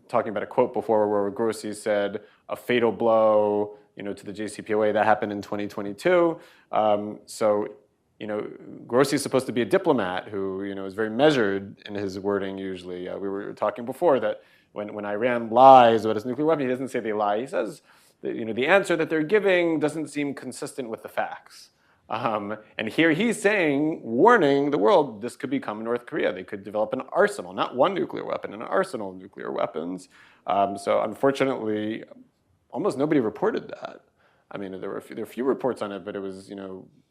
talking about a quote before where Grossi said a fatal blow, to the JCPOA that happened in 2022. Grossi is supposed to be a diplomat who, is very measured in his wording usually. We were talking before that when Iran lies about its nuclear weapon, he doesn't say they lie. He says, the answer that they're giving doesn't seem consistent with the facts. And here he's saying, warning the world, this could become North Korea. They could develop an arsenal, not one nuclear weapon, an arsenal of nuclear weapons. So unfortunately, almost nobody reported that. I mean, there were a few reports on it, but it was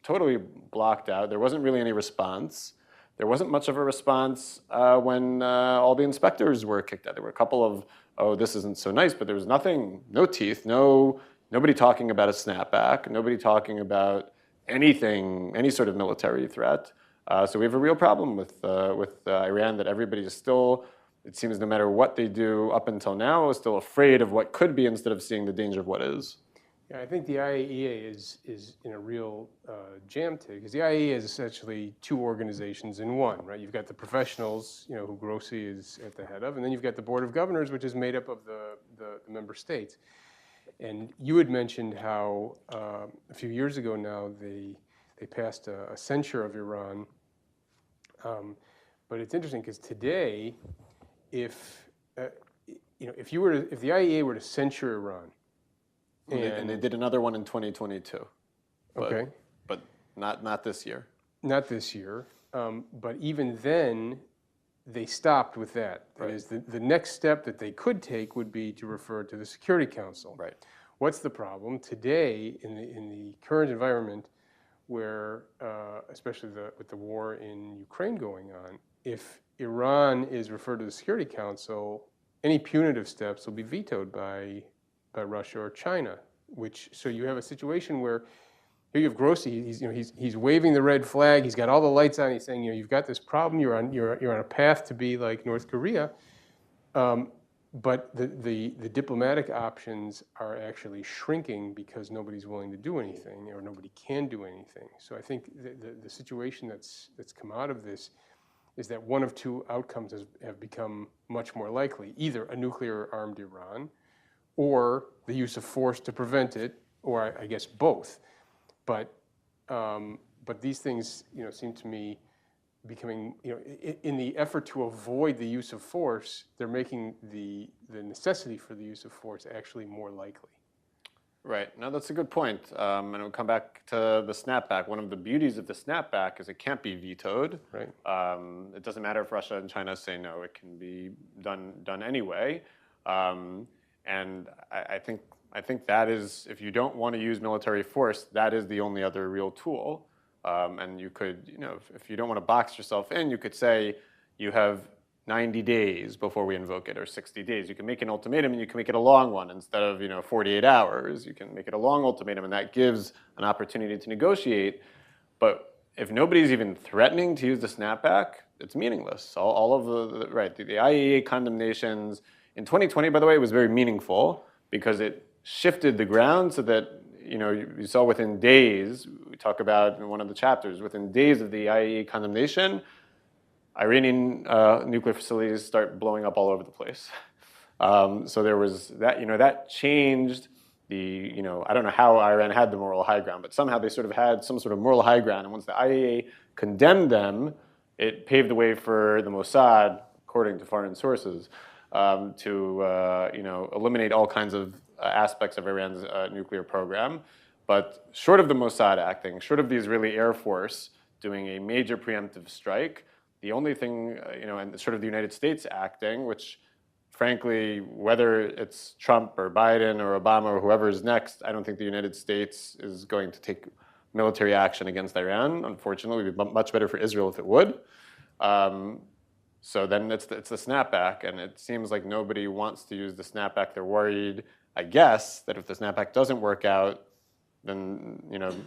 totally blocked out. There wasn't really any response. There wasn't much of a response when all the inspectors were kicked out. There were a couple of, oh, this isn't so nice, but there was nothing, no teeth, nobody talking about a snapback, nobody talking about anything, any sort of military threat. So we have a real problem with Iran that everybody is still, it seems no matter what they do up until now, is still afraid of what could be instead of seeing the danger of what is. Yeah, I think the IAEA is in a real jam today, because the IAEA is essentially two organizations in one, right? You've got the professionals, who Grossi is at the head of, and then you've got the Board of Governors, which is made up of the member states. And you had mentioned how a few years ago now they passed a censure of Iran. But it's interesting because today, if if the IAEA were to censure Iran, And they did another one in 2022. Okay. But not this year. Not this year, but even then, they stopped with that. That Right. is, the next step that they could take would be to refer to the Security Council. Right. What's the problem today in the current environment, where, especially with the war in Ukraine going on, if Iran is referred to the Security Council, any punitive steps will be vetoed by Russia or China. So you have a situation where here you have Grossi. He's waving the red flag. He's got all the lights on. He's saying, you've got this problem. You're on a path to be like North Korea. But the diplomatic options are actually shrinking because nobody's willing to do anything, or nobody can do anything. So I think the situation that's come out of this is that one of two outcomes have become much more likely: either a nuclear-armed Iran, or the use of force to prevent it, or I guess both. But these things, seem to me becoming, in the effort to avoid the use of force, they're making the necessity for the use of force actually more likely. Right. No, that's a good point. And we'll come back to the snapback. One of the beauties of the snapback is it can't be vetoed. Right. It doesn't matter if Russia and China say no; it can be done anyway. And I think that is, if you don't want to use military force, that is the only other real tool. And you could, if you don't want to box yourself in, you could say you have 90 days before we invoke it, or 60 days. You can make an ultimatum, and you can make it a long one instead of 48 hours. You can make it a long ultimatum, and that gives an opportunity to negotiate. But if nobody's even threatening to use the snapback, it's meaningless. All of the IAEA condemnations in 2020, by the way, was very meaningful because it shifted the ground so that you saw within days. We talk about in one of the chapters, within days of the IAEA condemnation, Iranian nuclear facilities start blowing up all over the place. So there was that. That changed the. I don't know how Iran had the moral high ground, but somehow they sort of had some sort of moral high ground. And once the IAEA condemned them, it paved the way for the Mossad, according to foreign sources, to eliminate all kinds of aspects of Iran's nuclear program. But short of the Mossad acting, short of the Israeli Air Force doing a major preemptive strike, the only thing, and short of the United States acting, which frankly, whether it's Trump or Biden or Obama or whoever is next, I don't think the United States is going to take military action against Iran. Unfortunately, it would be much better for Israel if it would. So then it's the snapback, and it seems like nobody wants to use the snapback. They're worried, I guess, that if the snapback doesn't work out, then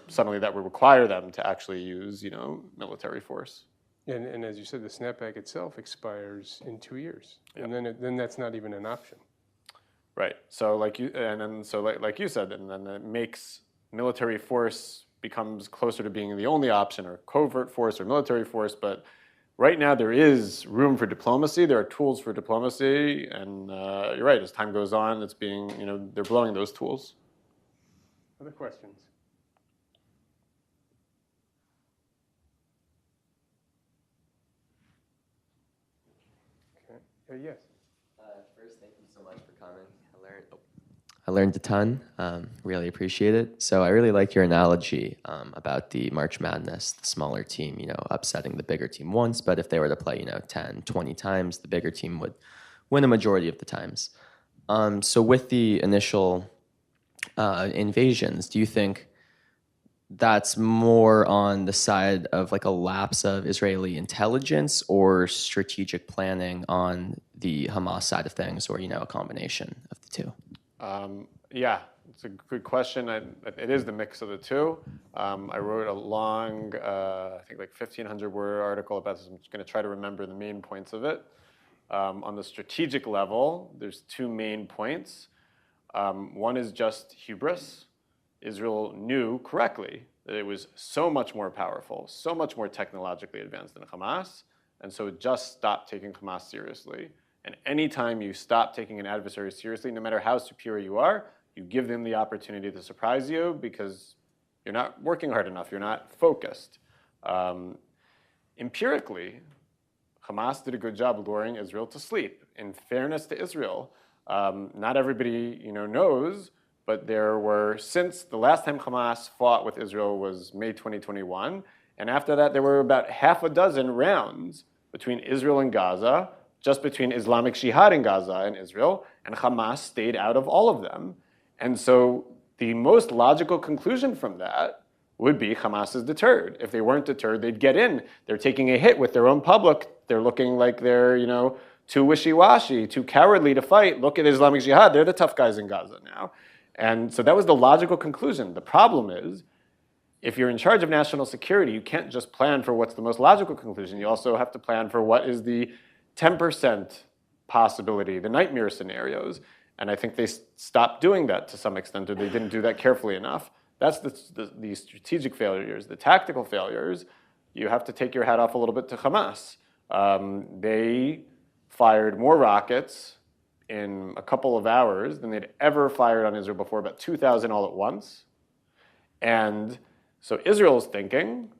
suddenly that would require them to actually use military force. And as you said, the snapback itself expires in 2 years, and then that's not even an option. Right. So like you said, and then it makes military force becomes closer to being the only option, or covert force or military force. But right now there is room for diplomacy. There are tools for diplomacy, and you're right. As time goes on, it's being they're blowing those tools. Other questions? Okay. Yes. First, thank you so much for coming. I learned a ton. Really appreciate it. So I really like your analogy about the March Madness, the smaller team, upsetting the bigger team once, but if they were to play, 10, 20 times, the bigger team would win a majority of the times. So with the initial invasions, do you think that's more on the side of like a lapse of Israeli intelligence, or strategic planning on the Hamas side of things, or a combination of the two? Yeah, it's a good question. It is the mix of the two. I wrote a long, I think like 1,500-word article about this. I'm just going to try to remember the main points of it. On the strategic level, there's two main points. One is just hubris. Israel knew correctly that it was so much more powerful, so much more technologically advanced than Hamas, and so it just stopped taking Hamas seriously. And anytime you stop taking an adversary seriously, no matter how superior you are, you give them the opportunity to surprise you because you're not working hard enough, you're not focused. Empirically, Hamas did a good job luring Israel to sleep. In fairness to Israel, Not everybody knows, but there were, since the last time Hamas fought with Israel was May 2021, and after that there were about half a dozen rounds between Israel and Gaza, just between Islamic Jihad in Gaza and Israel, and Hamas stayed out of all of them. And so the most logical conclusion from that would be Hamas is deterred. If they weren't deterred, they'd get in. They're taking a hit with their own public. They're looking like they're, too wishy-washy, too cowardly to fight. Look at Islamic Jihad. They're the tough guys in Gaza now. And so that was the logical conclusion. The problem is, if you're in charge of national security, you can't just plan for what's the most logical conclusion. You also have to plan for what is the 10% possibility, the nightmare scenarios. And I think they stopped doing that to some extent, or they didn't do that carefully enough. That's the strategic failures. The tactical failures, you have to take your hat off a little bit to Hamas. They fired more rockets in a couple of hours than they'd ever fired on Israel before, about 2,000 all at once. And so Israel's thinking,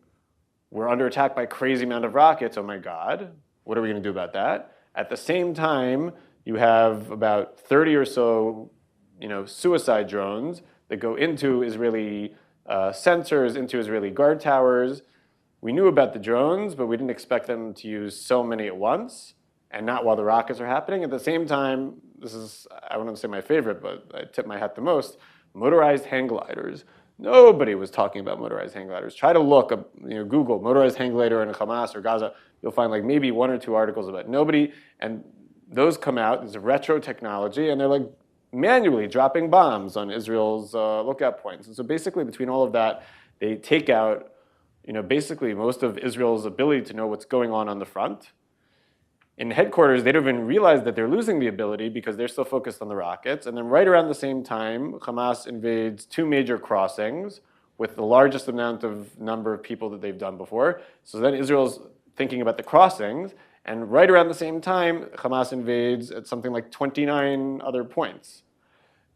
we're under attack by a crazy amount of rockets, oh my God, what are we gonna do about that? At the same time, you have about 30 or so suicide drones that go into Israeli sensors, into Israeli guard towers. We knew about the drones, but we didn't expect them to use so many at once, and not while the rockets are happening. At the same time, this is, I wouldn't say my favorite, but I tip my hat the most, motorized hang gliders. Nobody was talking about motorized hang gliders. Try to look, Google motorized hang glider in Hamas or Gaza. You'll find like maybe 1 or 2 articles about it. Nobody, and those come out, it's a retro technology, and they're like manually dropping bombs on Israel's lookout points. And so basically between all of that, they take out, basically most of Israel's ability to know what's going on the front. In headquarters, they don't even realize that they're losing the ability because they're still focused on the rockets. And then right around the same time, Hamas invades 2 major crossings with the largest number of people that they've done before. So then Israel's thinking about the crossings. And right around the same time, Hamas invades at something like 29 other points.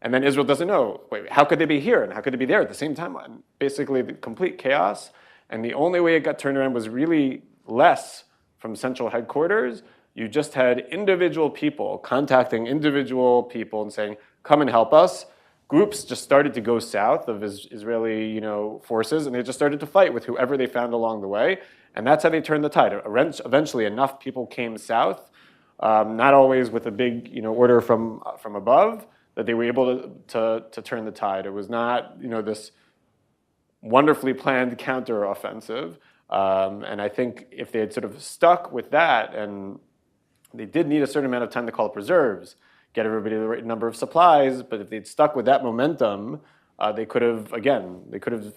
And then Israel doesn't know, wait, how could they be here and how could they be there at the same time? And basically, the complete chaos. And the only way it got turned around was really less from central headquarters. You just had individual people contacting individual people and saying, come and help us. Groups just started to go south of Israeli forces, and they just started to fight with whoever they found along the way. And that's how they turned the tide. Eventually, enough people came south, not always with a big order from above, that they were able to turn the tide. It was not this wonderfully planned counteroffensive. And I think if they had sort of stuck with that, and they did need a certain amount of time to call up reserves, get everybody the right number of supplies, but if they'd stuck with that momentum, they could have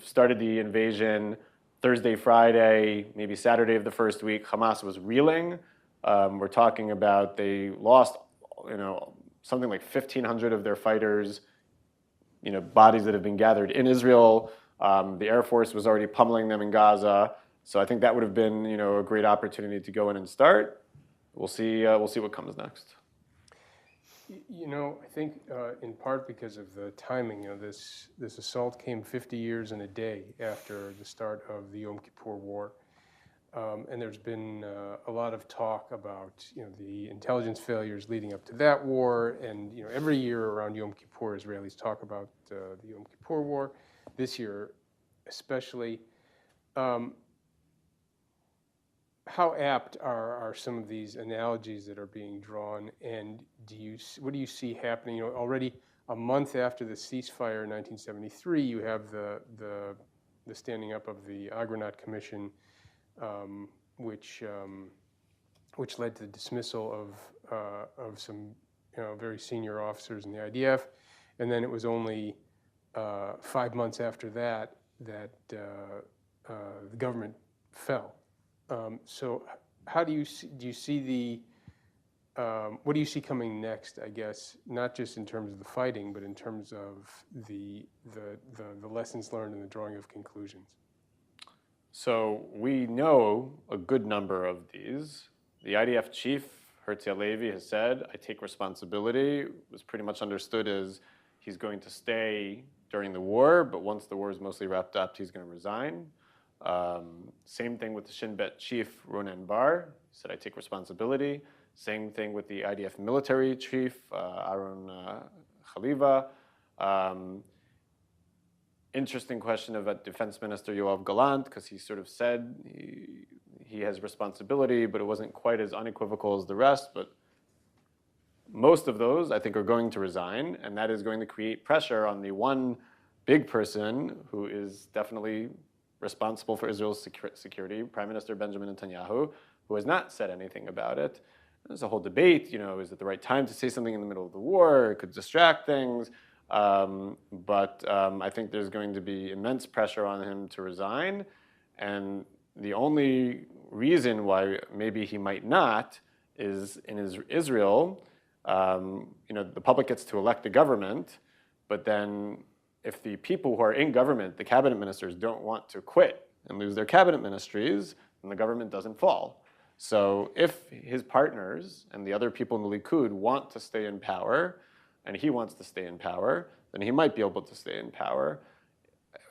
started the invasion Thursday, Friday, maybe Saturday of the first week. Hamas was reeling. We're talking about they lost, something like 1,500 of their fighters, bodies that have been gathered in Israel. The Air Force was already pummeling them in Gaza. So I think that would have been, a great opportunity to go in and start. We'll see what comes next. I think in part because of the timing, this assault came 50 years and a day after the start of the Yom Kippur War. And there's been a lot of talk about the intelligence failures leading up to that war. And every year around Yom Kippur, Israelis talk about the Yom Kippur War. This year especially. How apt are some of these analogies that are being drawn, and what do you see happening? Already a month after the ceasefire in 1973, you have the standing up of the Agranat Commission, which led to the dismissal of some very senior officers in the IDF, and then it was only 5 months after that the government fell. So how do you see what do you see coming next, I guess, not just in terms of the fighting, but in terms of the lessons learned and the drawing of conclusions? So we know a good number of these. The IDF chief, Herzi Halevi, has said, I take responsibility. It was pretty much understood as he's going to stay during the war, but once the war is mostly wrapped up, he's going to resign. Same thing with the Shin Bet chief, Ronen Bar. He said, I take responsibility. Same thing with the IDF military chief, Aaron Khaliva. Interesting question about Defense Minister Yoav Gallant, because he sort of said he has responsibility, but it wasn't quite as unequivocal as the rest. But most of those, I think, are going to resign, and that is going to create pressure on the one big person who is definitely responsible for Israel's security, Prime Minister Benjamin Netanyahu, who has not said anything about it. There's a whole debate, is it the right time to say something in the middle of the war? It could distract things. But I think there's going to be immense pressure on him to resign. And the only reason why maybe he might not is in Israel, the public gets to elect a government, but then if the people who are in government, the cabinet ministers, don't want to quit and lose their cabinet ministries, then the government doesn't fall. So if his partners and the other people in the Likud want to stay in power, and he wants to stay in power, then he might be able to stay in power.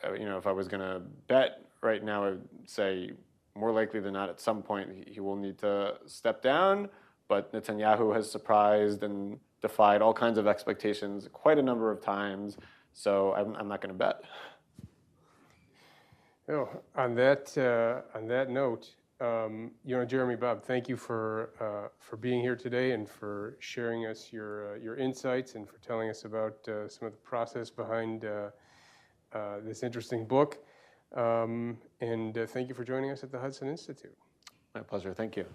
If I was going to bet right now, I would say more likely than not, at some point, he will need to step down. But Netanyahu has surprised and defied all kinds of expectations quite a number of times. So I'm not going to bet. On that note, Yonah Jeremy Bob, thank you for being here today and for sharing us your insights and for telling us about some of the process behind this interesting book. And thank you for joining us at the Hudson Institute. My pleasure. Thank you.